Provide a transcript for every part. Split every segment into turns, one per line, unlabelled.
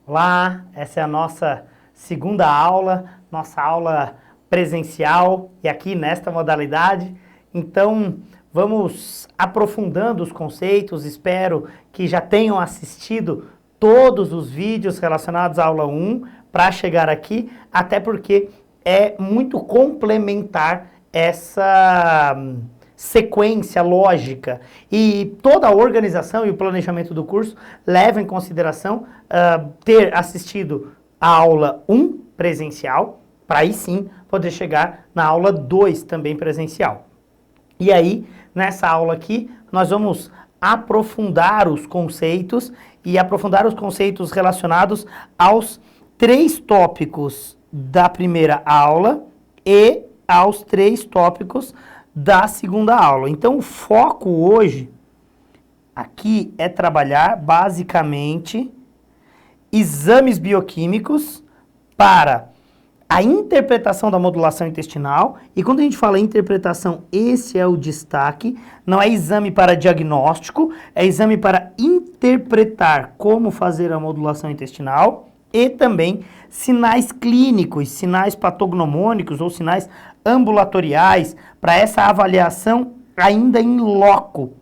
Olá, essa é a nossa segunda aula, nossa aula presencial e aqui nesta modalidade. Então, vamos aprofundando os conceitos, espero que já tenham assistido todos os vídeos relacionados à aula 1 para chegar aqui, até porque é muito complementar essa sequência lógica e toda a organização e o planejamento do curso leva em consideração ter assistido a aula 1 presencial, para aí sim poder chegar na aula 2 também presencial. E aí, nessa aula aqui, nós vamos aprofundar os conceitos e aprofundar os conceitos relacionados aos 3 tópicos da primeira aula e aos 3 tópicos da segunda aula. Então, o foco hoje aqui é trabalhar basicamente exames bioquímicos para a interpretação da modulação intestinal. E quando a gente fala interpretação, esse é o destaque. Não é exame para diagnóstico, é exame para interpretar como fazer a modulação intestinal e também sinais clínicos, sinais patognomônicos ou sinais ambulatoriais para essa avaliação ainda em loco,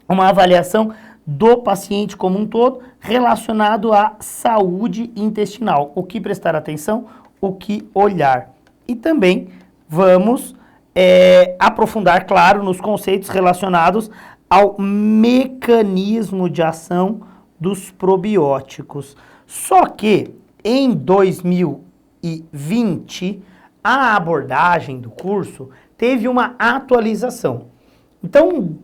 uma avaliação do paciente como um todo relacionado à saúde intestinal, o que prestar atenção, o que olhar. E também vamos aprofundar, claro, nos conceitos relacionados ao mecanismo de ação dos probióticos. Só que em 2020, a abordagem do curso teve uma atualização. Então,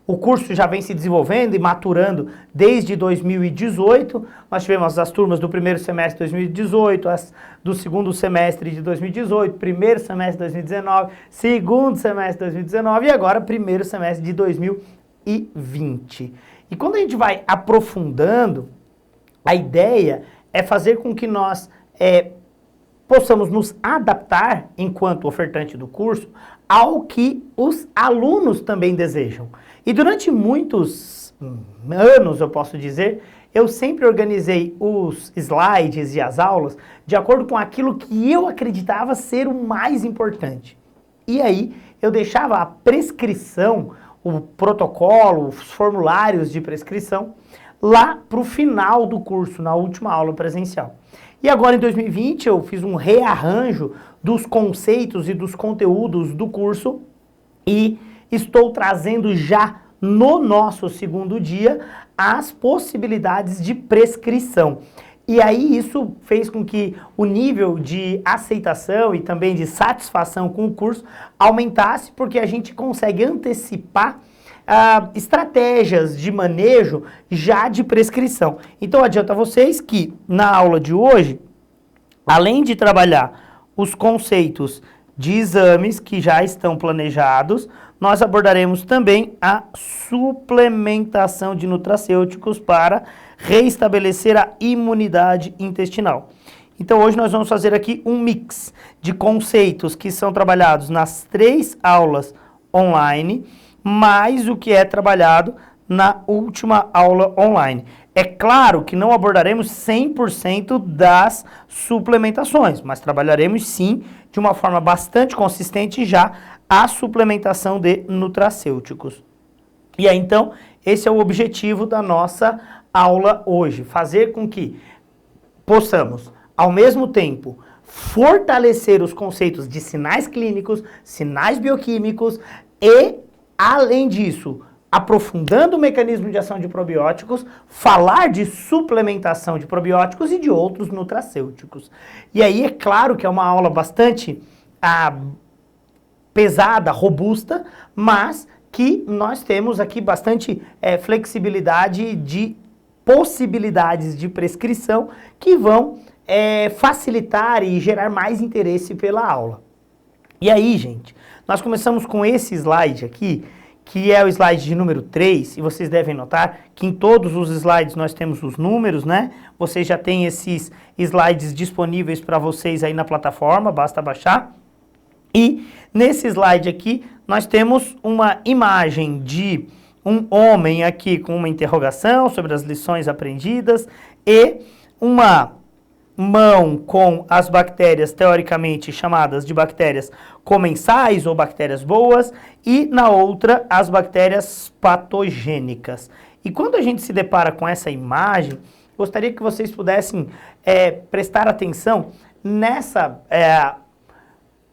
o curso já vem se desenvolvendo e maturando desde 2018. Nós tivemos as turmas do primeiro semestre de 2018, as do segundo semestre de 2018, primeiro semestre de 2019, segundo semestre de 2019 e agora primeiro semestre de 2020. E quando a gente vai aprofundando, a ideia é fazer com que nós possamos nos adaptar, enquanto ofertante do curso, ao que os alunos também desejam. E durante muitos anos, eu posso dizer, eu sempre organizei os slides e as aulas de acordo com aquilo que eu acreditava ser o mais importante. E aí, eu deixava a prescrição, o protocolo, os formulários de prescrição, lá para o final do curso, na última aula presencial. E agora em 2020 eu fiz um rearranjo dos conceitos e dos conteúdos do curso e estou trazendo já no nosso segundo dia as possibilidades de prescrição. E aí isso fez com que o nível de aceitação e também de satisfação com o curso aumentasse, porque a gente consegue antecipar estratégias de manejo já de prescrição. Então adianta a vocês que na aula de hoje, além de trabalhar os conceitos de exames que já estão planejados, nós abordaremos também a suplementação de nutracêuticos para reestabelecer a imunidade intestinal. Então hoje nós vamos fazer aqui um mix de conceitos que são trabalhados nas 3 aulas online, mais o que é trabalhado na última aula online. É claro que não abordaremos 100% das suplementações, mas trabalharemos sim, de uma forma bastante consistente já, a suplementação de nutracêuticos. E aí então, esse é o objetivo da nossa aula hoje, fazer com que possamos, ao mesmo tempo, fortalecer os conceitos de sinais clínicos, sinais bioquímicos e, além disso, aprofundando o mecanismo de ação de probióticos, falar de suplementação de probióticos e de outros nutracêuticos. E aí é claro que é uma aula bastante pesada, robusta, mas que nós temos aqui bastante flexibilidade de possibilidades de prescrição que vão facilitar e gerar mais interesse pela aula. E aí, gente, nós começamos com esse slide aqui, que é o slide de número 3, e vocês devem notar que em todos os slides nós temos os números, né? Vocês já têm esses slides disponíveis para vocês aí na plataforma, basta baixar. E nesse slide aqui nós temos uma imagem de um homem aqui com uma interrogação sobre as lições aprendidas e uma mão com as bactérias teoricamente chamadas de bactérias comensais ou bactérias boas e na outra as bactérias patogênicas. E quando a gente se depara com essa imagem, gostaria que vocês pudessem prestar atenção nessa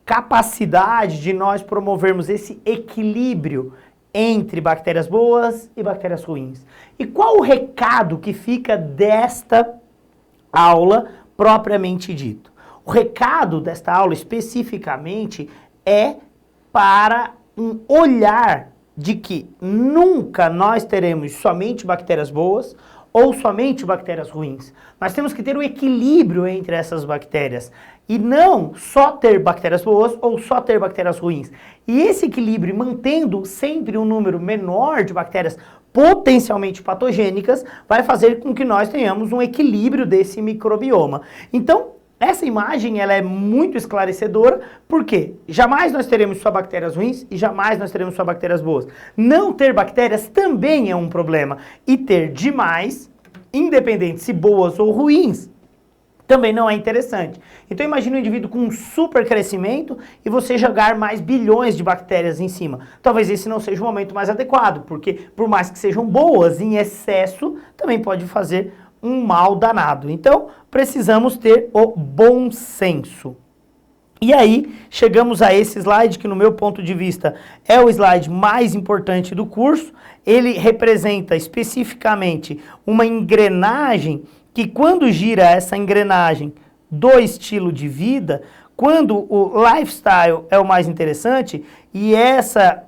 capacidade de nós promovermos esse equilíbrio entre bactérias boas e bactérias ruins. E qual o recado que fica desta aula propriamente dito? O recado desta aula especificamente é para um olhar de que nunca nós teremos somente bactérias boas ou somente bactérias ruins. Nós temos que ter um equilíbrio entre essas bactérias e não só ter bactérias boas ou só ter bactérias ruins. E esse equilíbrio, mantendo sempre um número menor de bactérias potencialmente patogênicas, vai fazer com que nós tenhamos um equilíbrio desse microbioma. Então, essa imagem ela é muito esclarecedora, porque jamais nós teremos só bactérias ruins e jamais nós teremos só bactérias boas. Não ter bactérias também é um problema. E ter demais, independente se boas ou ruins, também não é interessante. Então imagine um indivíduo com um super crescimento e você jogar mais bilhões de bactérias em cima. Talvez esse não seja o momento mais adequado, porque por mais que sejam boas, em excesso também pode fazer um mal danado. Então precisamos ter o bom senso. E aí chegamos a esse slide que no meu ponto de vista é o slide mais importante do curso. Ele representa especificamente uma engrenagem que quando gira essa engrenagem do estilo de vida, quando o lifestyle é o mais interessante e essa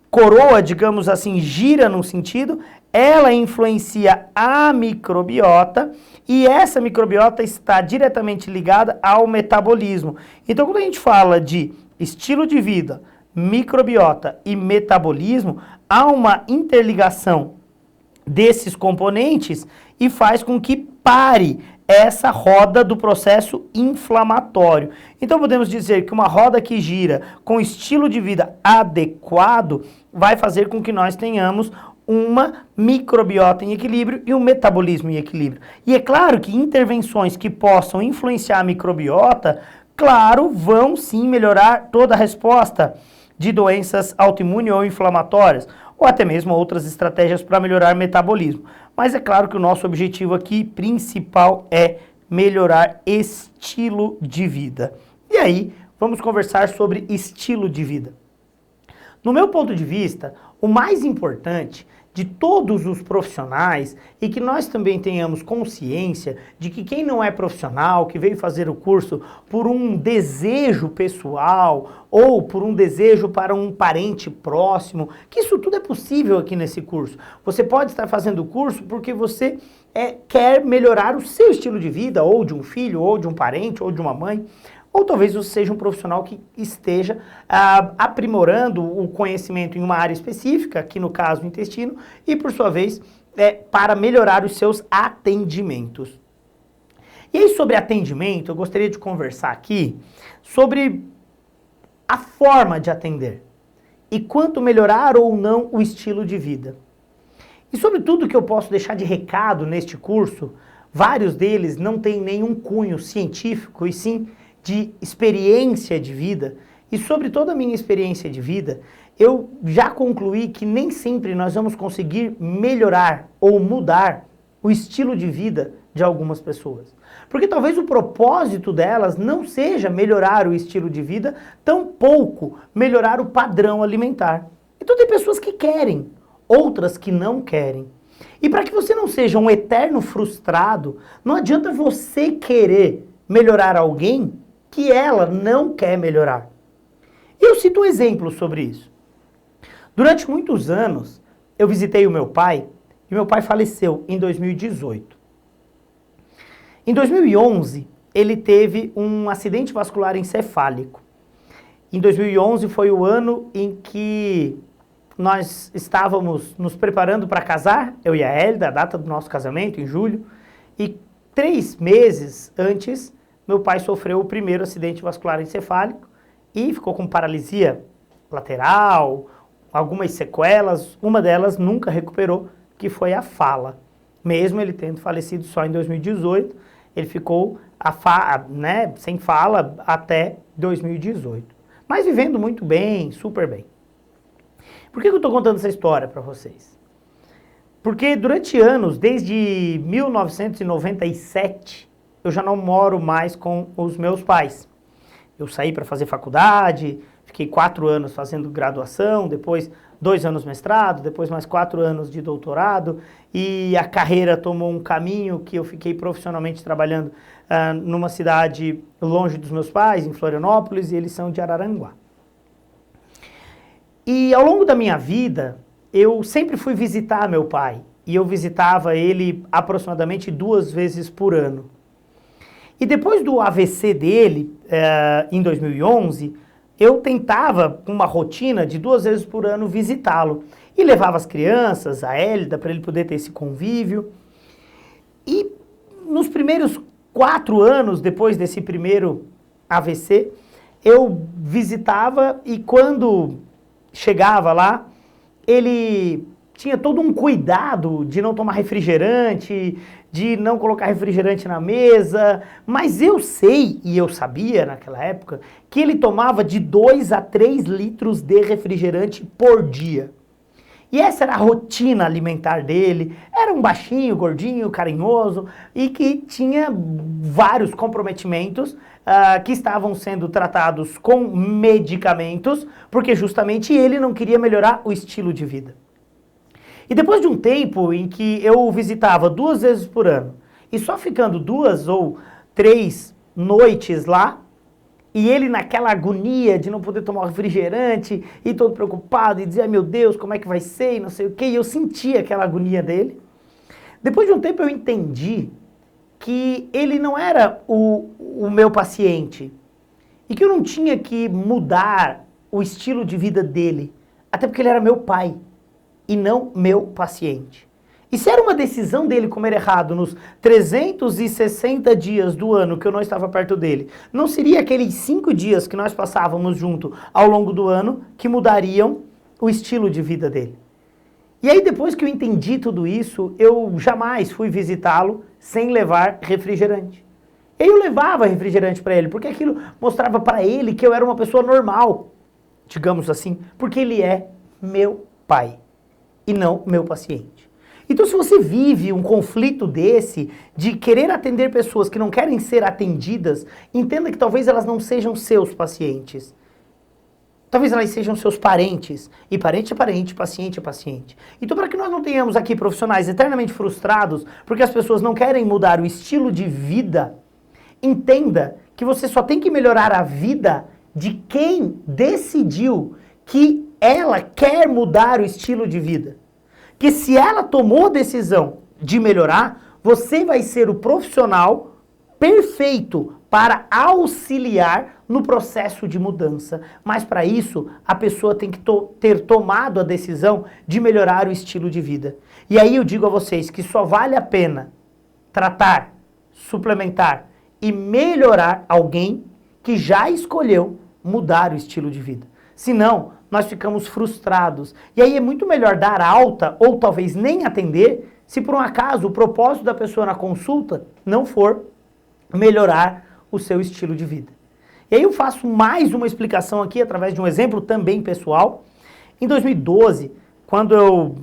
coroa, digamos assim, gira num sentido, ela influencia a microbiota e essa microbiota está diretamente ligada ao metabolismo. Então, quando a gente fala de estilo de vida, microbiota e metabolismo, há uma interligação desses componentes e faz com que pare essa roda do processo inflamatório. Então podemos dizer que uma roda que gira com estilo de vida adequado vai fazer com que nós tenhamos uma microbiota em equilíbrio e um metabolismo em equilíbrio. E é claro que intervenções que possam influenciar a microbiota, claro, vão sim melhorar toda a resposta de doenças autoimunes ou inflamatórias, ou até mesmo outras estratégias para melhorar o metabolismo. Mas é claro que o nosso objetivo aqui principal é melhorar estilo de vida. E aí, vamos conversar sobre estilo de vida. No meu ponto de vista, o mais importante de todos os profissionais e que nós também tenhamos consciência de que quem não é profissional, que veio fazer o curso por um desejo pessoal ou por um desejo para um parente próximo, que isso tudo é possível aqui nesse curso. Você pode estar fazendo o curso porque você quer melhorar o seu estilo de vida, ou de um filho, ou de um parente, ou de uma mãe. Ou talvez você seja um profissional que esteja aprimorando o conhecimento em uma área específica, aqui no caso o intestino, e por sua vez, para melhorar os seus atendimentos. E aí sobre atendimento, eu gostaria de conversar aqui sobre a forma de atender e quanto melhorar ou não o estilo de vida. E sobre tudo que eu posso deixar de recado neste curso, vários deles não têm nenhum cunho científico e sim de experiência de vida, e sobre toda a minha experiência de vida, eu já concluí que nem sempre nós vamos conseguir melhorar ou mudar o estilo de vida de algumas pessoas. Porque talvez o propósito delas não seja melhorar o estilo de vida, tampouco melhorar o padrão alimentar. Então tem pessoas que querem, outras que não querem. E para que você não seja um eterno frustrado, não adianta você querer melhorar alguém que ela não quer melhorar. Eu cito um exemplo sobre isso. Durante muitos anos, eu visitei o meu pai, e meu pai faleceu em 2018. Em 2011, ele teve um acidente vascular encefálico. Em 2011 foi o ano em que nós estávamos nos preparando para casar, eu e a Hélida, a data do nosso casamento, em julho, e 3 meses antes, meu pai sofreu o primeiro acidente vascular encefálico e ficou com paralisia lateral, algumas sequelas, uma delas nunca recuperou, que foi a fala. Mesmo ele tendo falecido só em 2018, ele ficou sem fala até 2018. Mas vivendo muito bem, super bem. Por que eu estou contando essa história para vocês? Porque durante anos, desde 1997, eu já não moro mais com os meus pais. Eu saí para fazer faculdade, fiquei 4 anos fazendo graduação, depois 2 anos mestrado, depois mais 4 anos de doutorado, e a carreira tomou um caminho que eu fiquei profissionalmente trabalhando numa cidade longe dos meus pais, em Florianópolis, e eles são de Araranguá. E ao longo da minha vida, eu sempre fui visitar meu pai, e eu visitava ele aproximadamente 2 vezes por ano. E depois do AVC dele, em 2011, eu tentava, com uma rotina de 2 vezes por ano, visitá-lo. E levava as crianças, a Hélida, para ele poder ter esse convívio. E nos primeiros 4 anos, depois desse primeiro AVC, eu visitava e quando chegava lá, ele tinha todo um cuidado de não tomar refrigerante, de não colocar refrigerante na mesa, mas eu sei, e eu sabia naquela época, que ele tomava de 2 a 3 litros de refrigerante por dia. E essa era a rotina alimentar dele. Era um baixinho, gordinho, carinhoso e que tinha vários comprometimentos que estavam sendo tratados com medicamentos, porque justamente ele não queria melhorar o estilo de vida. E depois de um tempo em que eu o visitava 2 vezes por ano, e só ficando 2 ou 3 noites lá, e ele naquela agonia de não poder tomar refrigerante, e todo preocupado, e dizia, meu Deus, como é que vai ser, e não sei o quê, e eu sentia aquela agonia dele. Depois de um tempo eu entendi que ele não era o meu paciente, e que eu não tinha que mudar o estilo de vida dele, até porque ele era meu pai e não meu paciente. E se era uma decisão dele comer errado nos 360 dias do ano que eu não estava perto dele, não seria aqueles 5 dias que nós passávamos junto ao longo do ano que mudariam o estilo de vida dele. E aí depois que eu entendi tudo isso, eu jamais fui visitá-lo sem levar refrigerante. Eu levava refrigerante para ele, porque aquilo mostrava para ele que eu era uma pessoa normal, digamos assim, porque ele é meu pai e não meu paciente. Então, se você vive um conflito desse, de querer atender pessoas que não querem ser atendidas, entenda que talvez elas não sejam seus pacientes. Talvez elas sejam seus parentes. E parente é parente, paciente é paciente. Então, para que nós não tenhamos aqui profissionais eternamente frustrados, porque as pessoas não querem mudar o estilo de vida, entenda que você só tem que melhorar a vida de quem decidiu que ela quer mudar o estilo de vida. Que se ela tomou a decisão de melhorar, você vai ser o profissional perfeito para auxiliar no processo de mudança. Mas para isso, a pessoa tem que ter tomado a decisão de melhorar o estilo de vida. E aí eu digo a vocês que só vale a pena tratar, suplementar e melhorar alguém que já escolheu mudar o estilo de vida. Senão, nós ficamos frustrados. E aí é muito melhor dar alta ou talvez nem atender se por um acaso o propósito da pessoa na consulta não for melhorar o seu estilo de vida. E aí eu faço mais uma explicação aqui através de um exemplo também pessoal. Em 2012, quando eu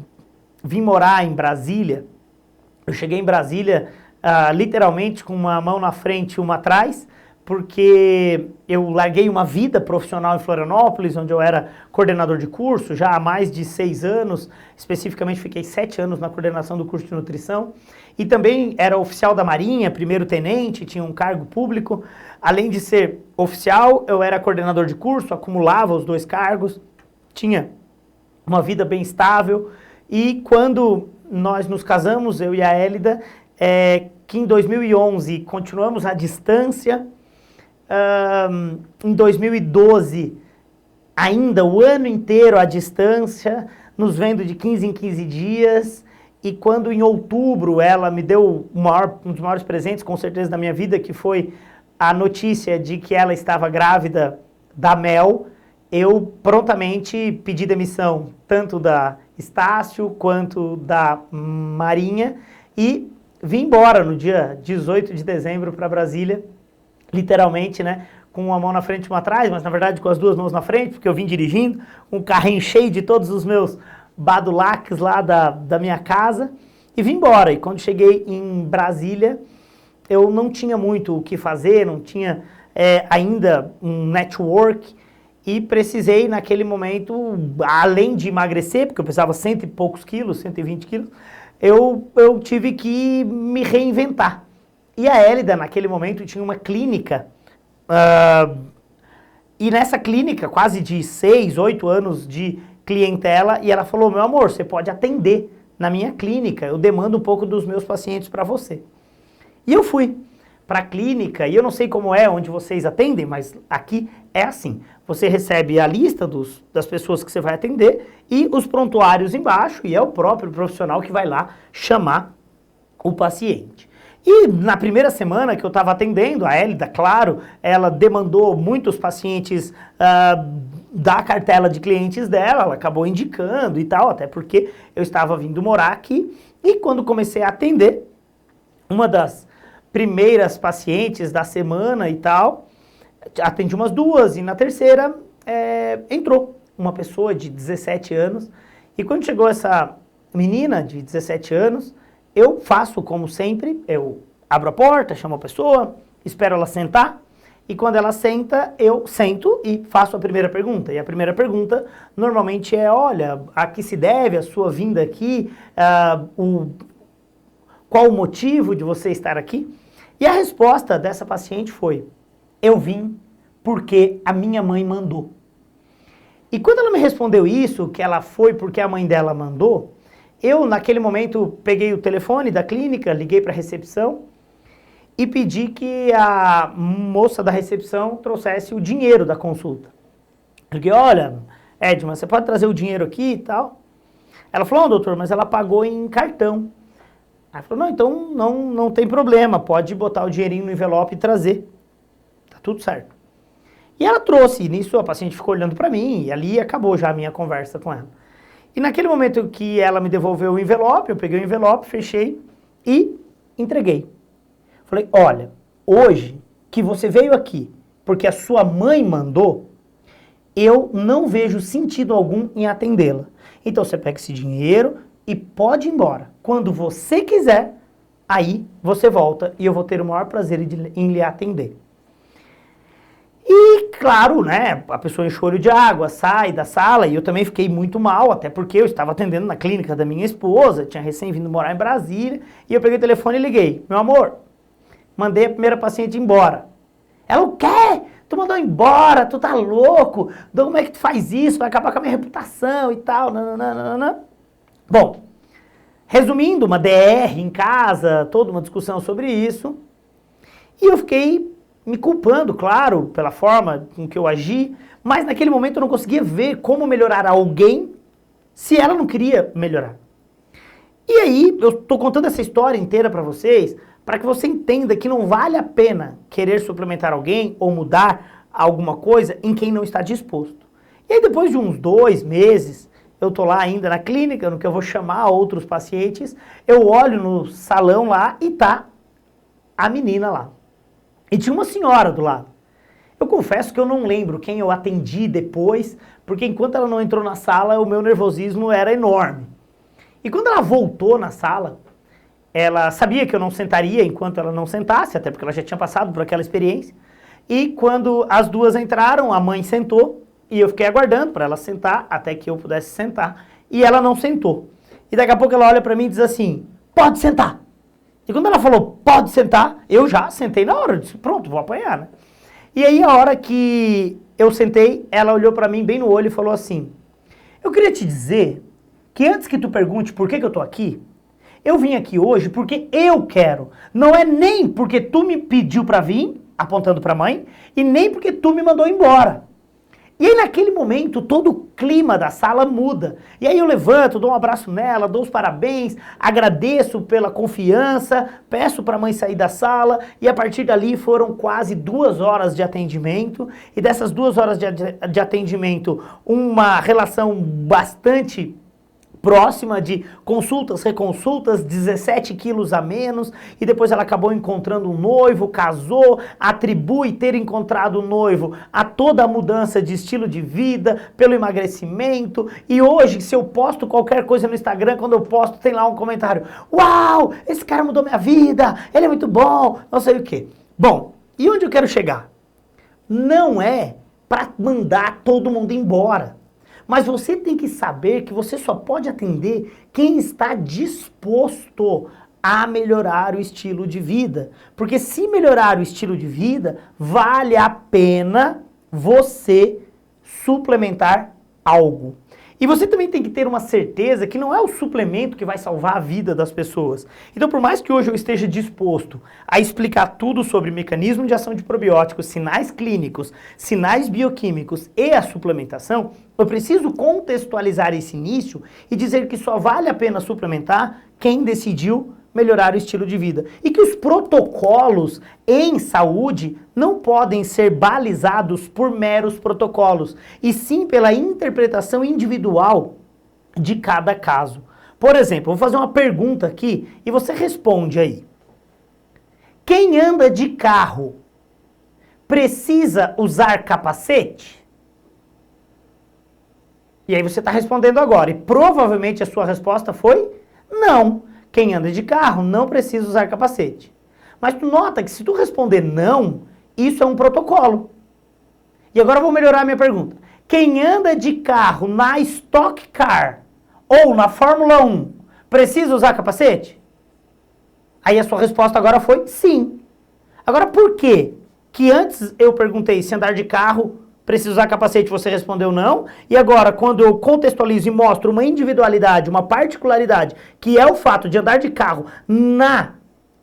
vim morar em Brasília, eu cheguei em Brasília literalmente com uma mão na frente e uma atrás, porque eu larguei uma vida profissional em Florianópolis, onde eu era coordenador de curso, já há mais de 6 anos, especificamente fiquei 7 anos na coordenação do curso de nutrição, e também era oficial da Marinha, primeiro tenente, tinha um cargo público. Além de ser oficial, eu era coordenador de curso, acumulava os 2 cargos, tinha uma vida bem estável, e quando nós nos casamos, eu e a Hélida, que em 2011 continuamos à distância, em 2012, ainda o ano inteiro à distância, nos vendo de 15 em 15 dias, e quando em outubro ela me deu um dos maiores presentes, com certeza, da minha vida, que foi a notícia de que ela estava grávida da Mel, eu prontamente pedi demissão, tanto da Estácio quanto da Marinha, e vim embora no dia 18 de dezembro para Brasília, literalmente, né? Com uma mão na frente e uma atrás, mas na verdade com as duas mãos na frente, porque eu vim dirigindo, um carrinho cheio de todos os meus badulaques lá da minha casa, e vim embora. E quando cheguei em Brasília, eu não tinha muito o que fazer, não tinha ainda um network, e precisei naquele momento, além de emagrecer, porque eu pesava 100 e poucos quilos, 120 quilos, eu tive que me reinventar. E a Hélida, naquele momento, tinha uma clínica, e nessa clínica, quase de 6, 8 anos de clientela, e ela falou, meu amor, você pode atender na minha clínica, eu demando um pouco dos meus pacientes para você. E eu fui para a clínica, e eu não sei como é onde vocês atendem, mas aqui é assim. Você recebe a lista das pessoas que você vai atender e os prontuários embaixo, e é o próprio profissional que vai lá chamar o paciente. E na primeira semana que eu estava atendendo, a Hélida, claro, ela demandou muitos pacientes da cartela de clientes dela, ela acabou indicando e tal, até porque eu estava vindo morar aqui, e quando comecei a atender, uma das primeiras pacientes da semana e tal, atendi umas duas, e na terceira entrou uma pessoa de 17 anos, e quando chegou essa menina de 17 anos, eu faço como sempre, eu abro a porta, chamo a pessoa, espero ela sentar, e quando ela senta, eu sento e faço a primeira pergunta. E a primeira pergunta normalmente é, olha, a que se deve a sua vinda aqui, qual o motivo de você estar aqui? E a resposta dessa paciente foi, eu vim porque a minha mãe mandou. E quando ela me respondeu isso, que ela foi porque a mãe dela mandou, eu, naquele momento, peguei o telefone da clínica, liguei para a recepção e pedi que a moça da recepção trouxesse o dinheiro da consulta. Eu liguei, olha, Edma, você pode trazer o dinheiro aqui e tal? Ela falou, doutor, mas ela pagou em cartão. Aí falou, não, então não tem problema, pode botar o dinheirinho no envelope e trazer. Tá tudo certo. E ela trouxe, e nisso a paciente ficou olhando para mim, e ali acabou já a minha conversa com ela. E naquele momento que ela me devolveu o envelope, eu peguei o envelope, fechei e entreguei. Falei, olha, hoje que você veio aqui porque a sua mãe mandou, eu não vejo sentido algum em atendê-la. Então você pega esse dinheiro e pode ir embora. Quando você quiser, aí você volta e eu vou ter o maior prazer em lhe atender. E, claro, né, a pessoa enche o olho de água, sai da sala, e eu também fiquei muito mal, até porque eu estava atendendo na clínica da minha esposa, tinha recém vindo morar em Brasília, e eu peguei o telefone e liguei. Meu amor, mandei a primeira paciente embora. Ela, o quê? Tu mandou embora? Tu tá louco? Como é que tu faz isso? Vai acabar com a minha reputação e tal, nananana. Bom, resumindo, uma DR em casa, toda uma discussão sobre isso, e eu fiquei me culpando, claro, pela forma com que eu agi, mas naquele momento eu não conseguia ver como melhorar alguém se ela não queria melhorar. E aí, eu estou contando essa história inteira para vocês, para que você entenda que não vale a pena querer suplementar alguém ou mudar alguma coisa em quem não está disposto. E aí, depois de uns 2 meses, eu tô lá ainda na clínica, no que eu vou chamar outros pacientes, eu olho no salão lá e tá a menina lá. E tinha uma senhora do lado. Eu confesso que eu não lembro quem eu atendi depois, porque enquanto ela não entrou na sala, o meu nervosismo era enorme. E quando ela voltou na sala, ela sabia que eu não sentaria enquanto ela não sentasse, até porque ela já tinha passado por aquela experiência. E quando as duas entraram, a mãe sentou, e eu fiquei aguardando para ela sentar, até que eu pudesse sentar, e ela não sentou. E daqui a pouco ela olha para mim e diz assim, pode sentar. E quando ela falou, pode sentar, eu já sentei na hora, eu disse, pronto, vou apanhar, né? E aí a hora que eu sentei, ela olhou pra mim bem no olho e falou assim, eu queria te dizer que antes que tu pergunte por que eu tô aqui, eu vim aqui hoje porque eu quero. Não é nem porque tu me pediu pra vir, apontando pra mãe, e nem porque tu me mandou embora. E aí naquele momento todo o clima da sala muda. E aí eu levanto, dou um abraço nela, dou os parabéns, agradeço pela confiança, peço para a mãe sair da sala e a partir dali foram quase 2 horas de atendimento. E dessas 2 horas de atendimento, uma relação bastante próxima de consultas, reconsultas, 17 quilos a menos, e depois ela acabou encontrando um noivo, casou, atribui ter encontrado o noivo a toda a mudança de estilo de vida, pelo emagrecimento, e hoje, se eu posto qualquer coisa no Instagram, quando eu posto, tem lá um comentário: uau, esse cara mudou minha vida, ele é muito bom, não sei o quê. Bom, e onde eu quero chegar? Não é para mandar todo mundo embora. Mas você tem que saber que você só pode atender quem está disposto a melhorar o estilo de vida. Porque se melhorar o estilo de vida, vale a pena você suplementar algo. E você também tem que ter uma certeza que não é o suplemento que vai salvar a vida das pessoas. Então, por mais que hoje eu esteja disposto a explicar tudo sobre mecanismo de ação de probióticos, sinais clínicos, sinais bioquímicos e a suplementação, eu preciso contextualizar esse início e dizer que só vale a pena suplementar quem decidiu melhorar o estilo de vida. E que os protocolos em saúde não podem ser balizados por meros protocolos, e sim pela interpretação individual de cada caso. Por exemplo, vou fazer uma pergunta aqui e você responde aí. Quem anda de carro precisa usar capacete? E aí você está respondendo agora, e provavelmente a sua resposta foi não. Quem anda de carro não precisa usar capacete. Mas tu nota que se tu responder não, isso é um protocolo. E agora eu vou melhorar a minha pergunta. Quem anda de carro na Stock Car ou na Fórmula 1 precisa usar capacete? Aí a sua resposta agora foi sim. Agora por quê? Que antes eu perguntei se andar de carro precisa usar capacete, você respondeu não, e agora quando eu contextualizo e mostro uma individualidade, uma particularidade, que é o fato de andar de carro na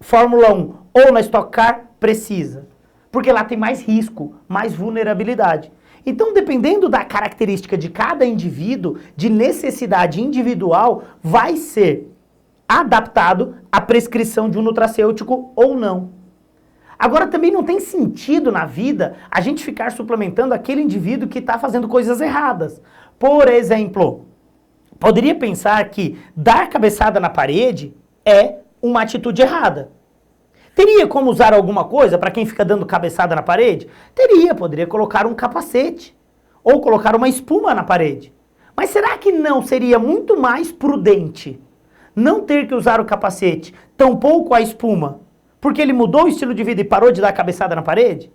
Fórmula 1 ou na Stock Car, precisa. Porque lá tem mais risco, mais vulnerabilidade. Então, dependendo da característica de cada indivíduo, de necessidade individual, vai ser adaptado a prescrição de um nutracêutico ou não. Agora, também não tem sentido na vida a gente ficar suplementando aquele indivíduo que está fazendo coisas erradas. Por exemplo, poderia pensar que dar cabeçada na parede é uma atitude errada. Teria como usar alguma coisa para quem fica dando cabeçada na parede? Teria, poderia colocar um capacete ou colocar uma espuma na parede. Mas será que não seria muito mais prudente não ter que usar o capacete, tampouco a espuma, porque ele mudou o estilo de vida e parou de dar cabeçada na parede?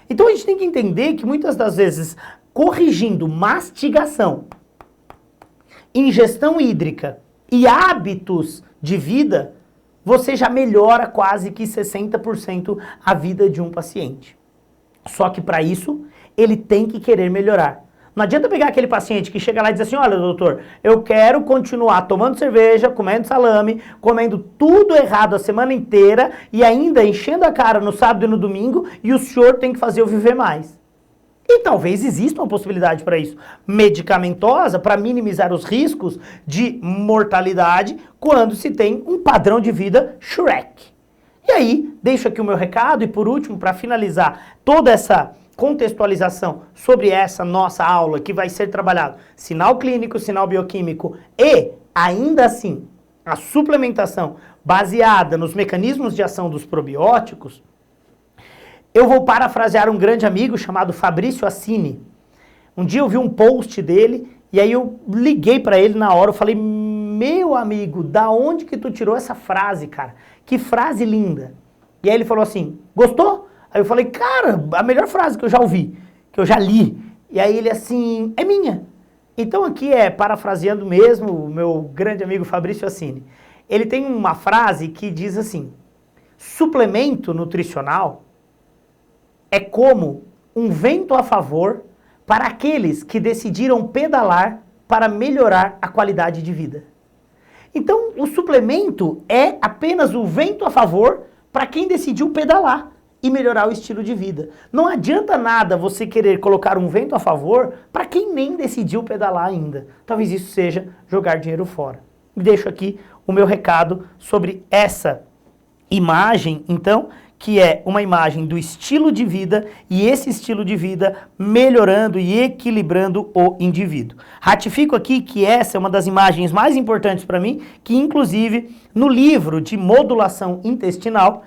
Então a gente tem que entender que muitas das vezes, corrigindo mastigação, ingestão hídrica e hábitos de vida, você já melhora quase que 60% a vida de um paciente. Só que para isso, ele tem que querer melhorar. Não adianta pegar aquele paciente que chega lá e diz assim: olha, doutor, eu quero continuar tomando cerveja, comendo salame, comendo tudo errado a semana inteira e ainda enchendo a cara no sábado e no domingo, e o senhor tem que fazer eu viver mais. E talvez exista uma possibilidade para isso, medicamentosa, para minimizar os riscos de mortalidade quando se tem um padrão de vida Shrek. E aí, deixo aqui o meu recado e por último, para finalizar toda essa contextualização sobre essa nossa aula que vai ser trabalhado sinal clínico, sinal bioquímico e, ainda assim, a suplementação baseada nos mecanismos de ação dos probióticos, eu vou parafrasear um grande amigo chamado Fabrício Assini. Um dia eu vi um post dele e aí eu liguei para ele na hora, eu falei: meu amigo, da onde que tu tirou essa frase, cara? Que frase linda. E aí ele falou assim: gostou? Aí eu falei: cara, a melhor frase que eu já ouvi, que eu já li. E aí ele assim: é minha. Então aqui é parafraseando mesmo o meu grande amigo Fabrício Assini. Ele tem uma frase que diz assim: suplemento nutricional é como um vento a favor para aqueles que decidiram pedalar para melhorar a qualidade de vida. Então, o suplemento é apenas o vento a favor para quem decidiu pedalar e melhorar o estilo de vida. Não adianta nada você querer colocar um vento a favor para quem nem decidiu pedalar ainda. Talvez isso seja jogar dinheiro fora. Deixo aqui o meu recado sobre essa imagem, então, que é uma imagem do estilo de vida e esse estilo de vida melhorando e equilibrando o indivíduo. Ratifico aqui que essa é uma das imagens mais importantes para mim, que inclusive no livro de modulação intestinal,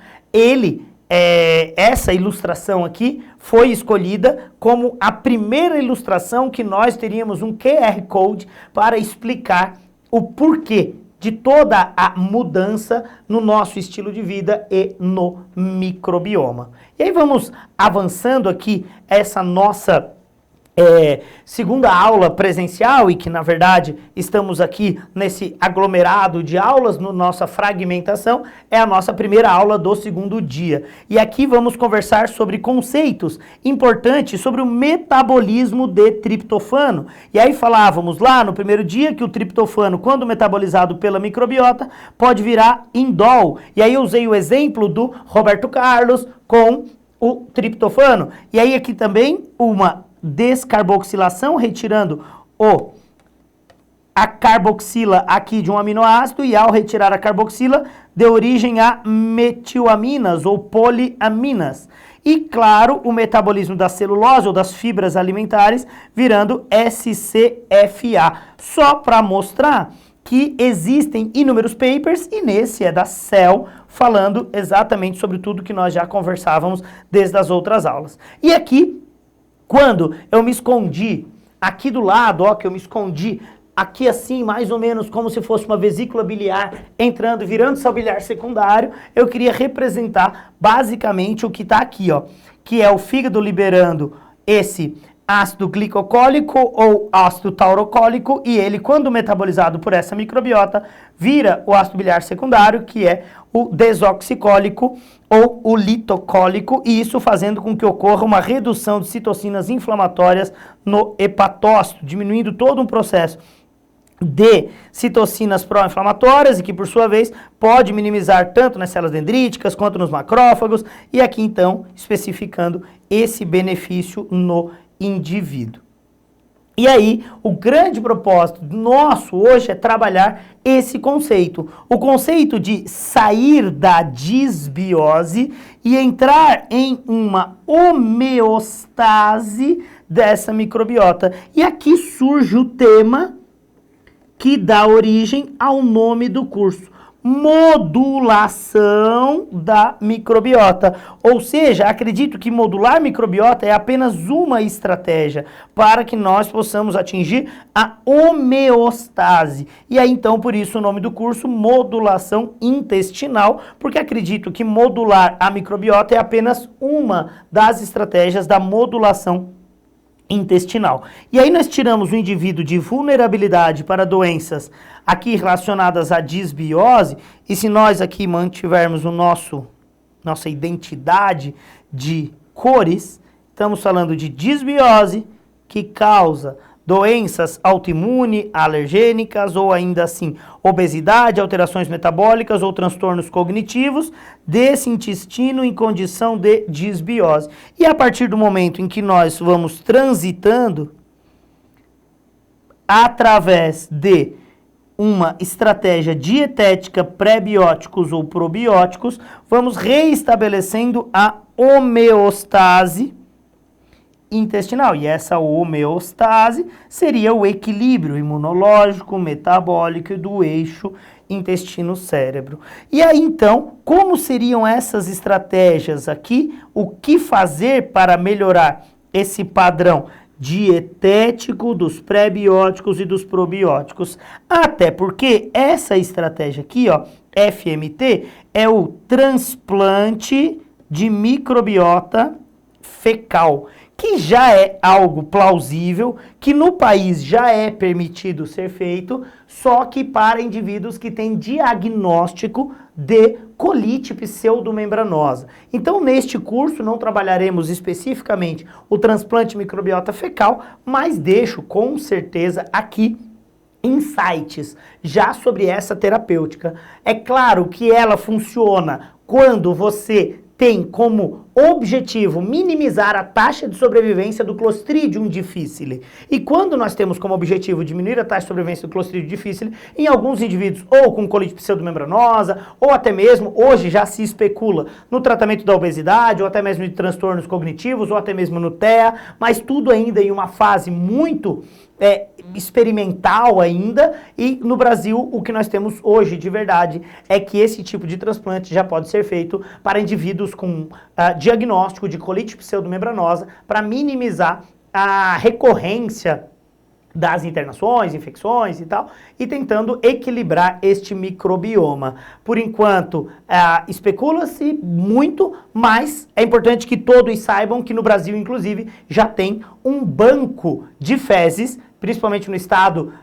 essa ilustração aqui foi escolhida como a primeira ilustração que nós teríamos um QR Code para explicar o porquê de toda a mudança no nosso estilo de vida e no microbioma. E aí vamos avançando aqui essa nossa segunda aula presencial, e que na verdade estamos aqui nesse aglomerado de aulas, no nossa fragmentação, é a nossa primeira aula do segundo dia. E aqui vamos conversar sobre conceitos importantes sobre o metabolismo de triptofano. E aí falávamos lá no primeiro dia que o triptofano, quando metabolizado pela microbiota, pode virar indol. E aí eu usei o exemplo do Roberto Carlos com o triptofano. E aí aqui também uma descarboxilação, retirando a carboxila aqui de um aminoácido, e ao retirar a carboxila, deu origem a metilaminas ou poliaminas. E, claro, o metabolismo da celulose ou das fibras alimentares virando SCFA. Só para mostrar que existem inúmeros papers, e nesse é da Cell, falando exatamente sobre tudo que nós já conversávamos desde as outras aulas. E aqui, quando eu me escondi aqui do lado, ó, que eu me escondi aqui assim, mais ou menos como se fosse uma vesícula biliar entrando, virando sal biliar secundário, eu queria representar basicamente o que está aqui, ó, que é o fígado liberando esse ácido glicocólico ou ácido taurocólico, e ele, quando metabolizado por essa microbiota, vira o ácido biliar secundário, que é o desoxicólico ou o litocólico, e isso fazendo com que ocorra uma redução de citocinas inflamatórias no hepatócito, diminuindo todo um processo de citocinas pró-inflamatórias, e que por sua vez pode minimizar tanto nas células dendríticas quanto nos macrófagos, e aqui então especificando esse benefício no indivíduo. E aí, o grande propósito nosso hoje é trabalhar esse conceito. O conceito de sair da disbiose e entrar em uma homeostase dessa microbiota. E aqui surge o tema que dá origem ao nome do curso: modulação da microbiota. Ou seja, acredito que modular microbiota é apenas uma estratégia para que nós possamos atingir a homeostase. E aí, então, por isso o nome do curso, modulação intestinal, porque acredito que modular a microbiota é apenas uma das estratégias da modulação intestinal. E aí nós tiramos o indivíduo de vulnerabilidade para doenças aqui relacionadas à disbiose, e se nós aqui mantivermos nossa identidade de cores, estamos falando de disbiose, que causa doenças autoimunes, alergênicas, ou ainda assim obesidade, alterações metabólicas ou transtornos cognitivos desse intestino em condição de disbiose. E a partir do momento em que nós vamos transitando através de uma estratégia dietética, pré-bióticos ou probióticos, vamos reestabelecendo a homeostase intestinal. E essa homeostase seria o equilíbrio imunológico, metabólico do eixo intestino-cérebro. E aí, então, como seriam essas estratégias aqui? O que fazer para melhorar esse padrão dietético dos pré-bióticos e dos probióticos? Até porque essa estratégia aqui, ó, FMT, é o transplante de microbiota fecal, que já é algo plausível, que no país já é permitido ser feito, só que para indivíduos que têm diagnóstico de colite pseudomembranosa. Então, neste curso, não trabalharemos especificamente o transplante de microbiota fecal, mas deixo com certeza aqui insights já sobre essa terapêutica. É claro que ela funciona quando você tem como objetivo minimizar a taxa de sobrevivência do Clostridium difficile. E quando nós temos como objetivo diminuir a taxa de sobrevivência do Clostridium difficile, em alguns indivíduos ou com colite pseudomembranosa, ou até mesmo, hoje já se especula, no tratamento da obesidade, ou até mesmo de transtornos cognitivos, ou até mesmo no TEA, mas tudo ainda em uma fase muito experimental ainda, e no Brasil o que nós temos hoje de verdade é que esse tipo de transplante já pode ser feito para indivíduos com diagnóstico de colite pseudomembranosa para minimizar a recorrência das internações, infecções e tal, e tentando equilibrar este microbioma. Por enquanto, especula-se muito, mas é importante que todos saibam que no Brasil, inclusive, já tem um banco de fezes, principalmente no estado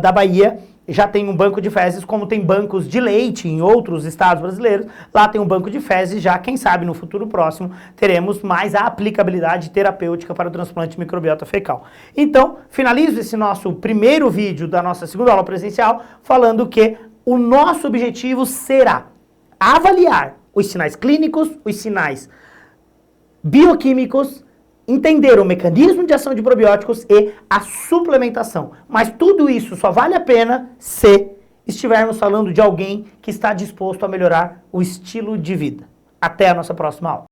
da Bahia, já tem um banco de fezes, como tem bancos de leite em outros estados brasileiros, lá tem um banco de fezes, já quem sabe no futuro próximo teremos mais a aplicabilidade terapêutica para o transplante de microbiota fecal. Então, finalizo esse nosso primeiro vídeo da nossa segunda aula presencial, falando que o nosso objetivo será avaliar os sinais clínicos, os sinais bioquímicos, entender o mecanismo de ação de probióticos e a suplementação. Mas tudo isso só vale a pena se estivermos falando de alguém que está disposto a melhorar o estilo de vida. Até a nossa próxima aula.